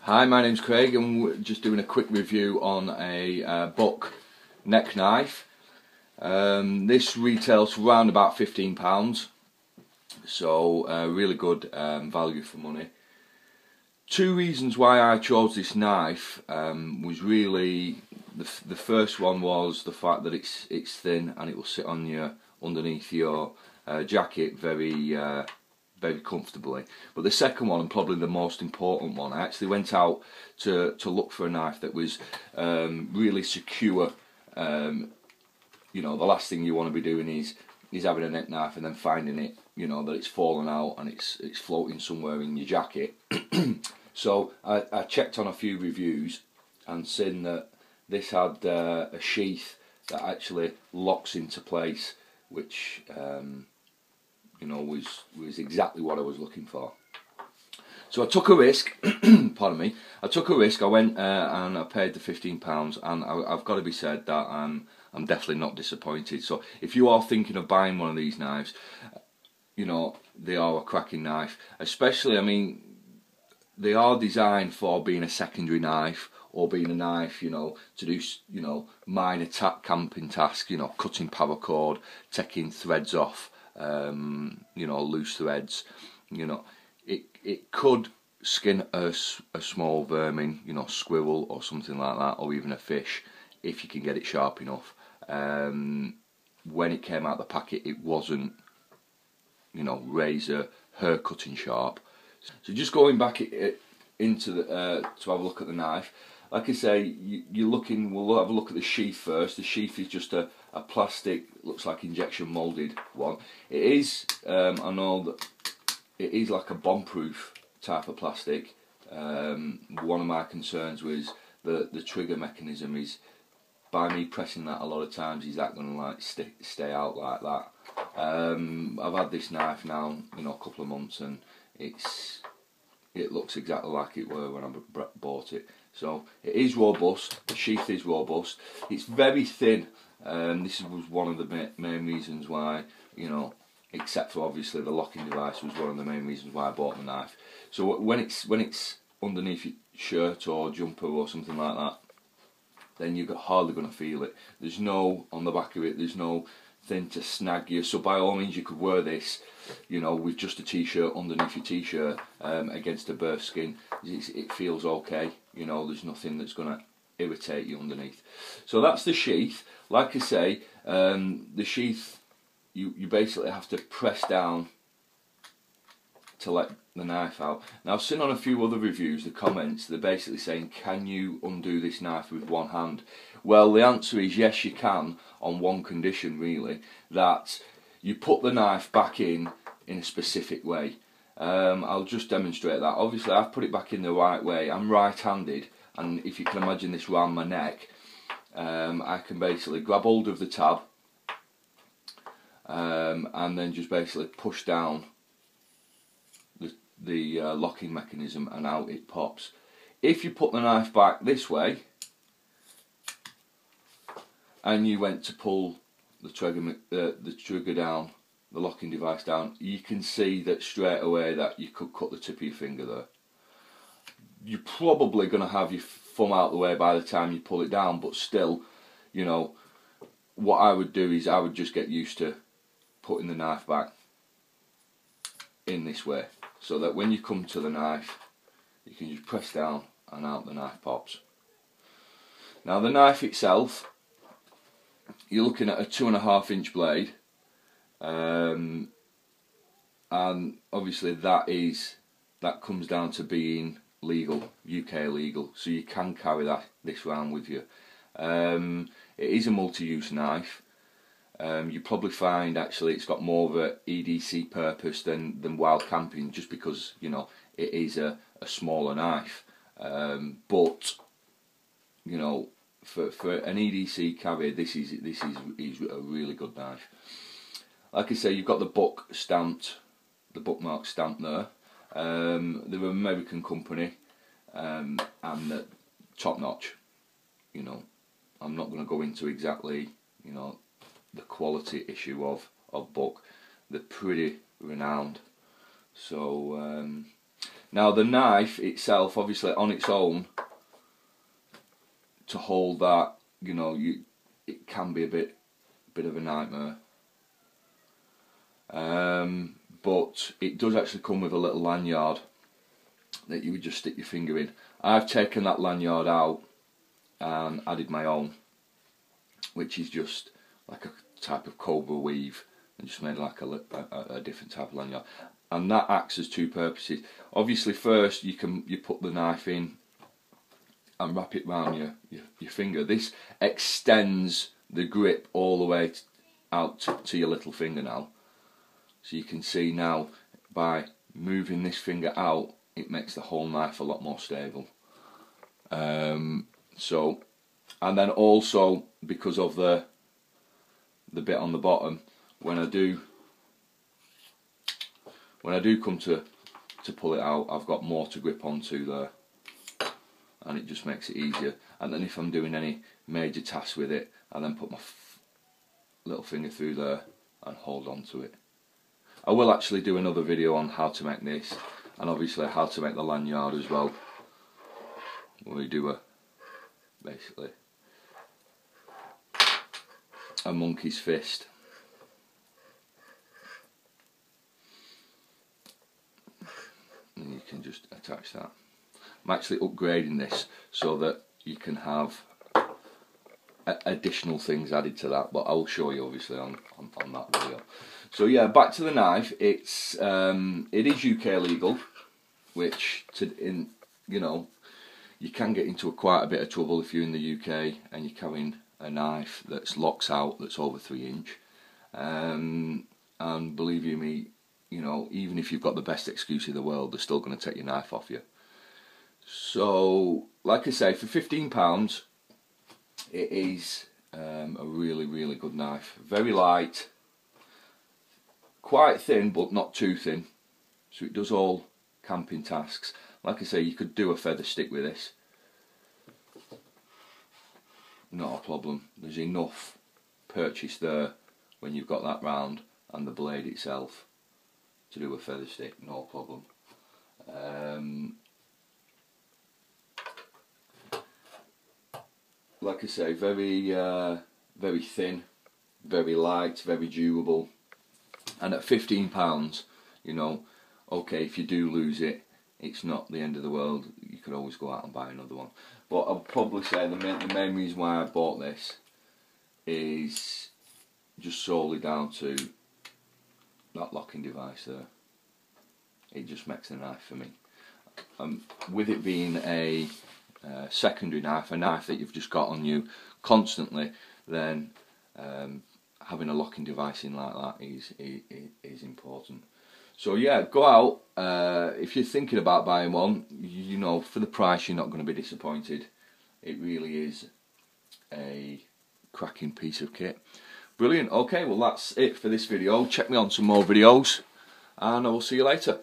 Hi, my name's Craig and we're just doing a quick review on a Buck neck knife. This retails for around about £15, so really good value for money. Two reasons why I chose this knife was really the first one was the fact that it's thin and it will sit on your underneath your jacket very comfortably. But the second one, and probably the most important one, I actually went out to look for a knife that was really secure. You know, the last thing you want to be doing is having a neck knife and then finding it, you know, that it's fallen out and it's floating somewhere in your jacket. So I checked on a few reviews and seen that this had a sheath that actually locks into place, which you know, was exactly what I was looking for. So I took a risk. Pardon me. I took a risk. I went and I paid the £15, and I've got to be said that I'm definitely not disappointed. So if you are thinking of buying one of these knives, you know, they are a cracking knife. Especially, I mean, they are designed for being a secondary knife or being a knife, you know, to do, you know, minor camping tasks. You know, cutting paracord, taking threads off. You know, loose threads. You know, it could skin a small vermin, you know, squirrel or something like that, or even a fish, if you can get it sharp enough. When it came out the packet, it wasn't, you know, razor hair cutting sharp. So just going back into the to have a look at the knife. Like I say, you're looking. We'll have a look at the sheath first. The sheath is just a plastic, looks like injection moulded one. It is, I know that it is like a bomb-proof type of plastic. One of my concerns was the trigger mechanism is, by me pressing that a lot of times, is that going to like stay out like that. I've had this knife now, you know, a couple of months, and it looks exactly like it were when I bought it. So it is robust. The sheath is robust. It's very thin. This was one of the main reasons why, you know, except for obviously the locking device, was one of the main reasons why I bought the knife. So when it's underneath your shirt or jumper or something like that, then you're hardly going to feel it. There's no, on the back of it, there's no thing to snag you. So by all means, you could wear this, you know, with just a t-shirt underneath your t-shirt against a bare skin. It feels okay. You know, there's nothing that's going to irritate you underneath. So that's the sheath. Like I say, the sheath, you basically have to press down to let the knife out. Now I've seen on a few other reviews, the comments, they're basically saying, can you undo this knife with one hand? Well, the answer is yes, you can, on one condition really, that you put the knife back in a specific way. I'll just demonstrate that. Obviously I've put it back in the right way. I'm right-handed, and if you can imagine this round my neck, I can basically grab hold of the tab and then just basically push down the locking mechanism, and out it pops. If you put the knife back this way and you went to pull the trigger down, the locking device down, you can see that straight away that you could cut the tip of your finger there. You're probably going to have your thumb out the way by the time you pull it down, but still, you know, what I would do is I would just get used to putting the knife back in this way, so that when you come to the knife, you can just press down and out the knife pops. Now the knife itself, you're looking at a 2.5 inch blade, and obviously that comes down to being legal, UK legal, so you can carry this around with you. It is a multi-use knife. You probably find actually it's got more of a EDC purpose than wild camping, just because, you know, it is a smaller knife. But you know, for an EDC carrier, this is a really good knife. Like I say, you've got the Buck stamped, the bookmark stamped there. They're an American company, and they're top notch. You know, I'm not going to go into exactly, you know, the quality issue of Buck. They're pretty renowned. So Now the knife itself, obviously on its own, to hold that, you know, it can be a bit of a nightmare. But it does actually come with a little lanyard that you would just stick your finger in. I've taken that lanyard out and added my own, which is just like a type of cobra weave, and just made like a different type of lanyard. And that acts as two purposes. Obviously, first you put the knife in and wrap it around your finger. This extends the grip all the way out to your little finger now. So you can see now, by moving this finger out, it makes the whole knife a lot more stable. So, and then also because of the bit on the bottom, when I do come to pull it out, I've got more to grip onto there, and it just makes it easier. And then if I'm doing any major tasks with it, I then put my little finger through there and hold on to it. I will actually do another video on how to make this, and obviously how to make the lanyard as well, where we do basically a monkey's fist. And you can just attach that. I'm actually upgrading this so that you can have additional things added to that, but I'll show you obviously on that video. So yeah, back to the knife. It is UK legal, which you know, you can get into quite a bit of trouble if you're in the UK and you're carrying a knife that's locks out, that's over 3 inch. And believe you me, you know, even if you've got the best excuse in the world, they're still going to take your knife off you. So, like I say, for £15, it is a really good knife. Very light, quite thin, but not too thin. So it does all camping tasks. Like I say, you could do a feather stick with this. Not a problem. There's enough purchase there when you've got that round and the blade itself to do a feather stick, no problem. Like I say, very thin, very light, very durable, and at £15, you know, okay, if you do lose it, it's not the end of the world. You could always go out and buy another one. But I'll probably say the main reason why I bought this is just solely down to that locking device there. It just makes the knife for me. With it being a secondary knife, a knife that you've just got on you constantly, then having a locking device in like that is important. So yeah, go out, if you're thinking about buying one, you know, for the price you're not going to be disappointed. It really is a cracking piece of kit. Brilliant. Okay, well that's it for this video. Check me on some more videos, and I will see you later.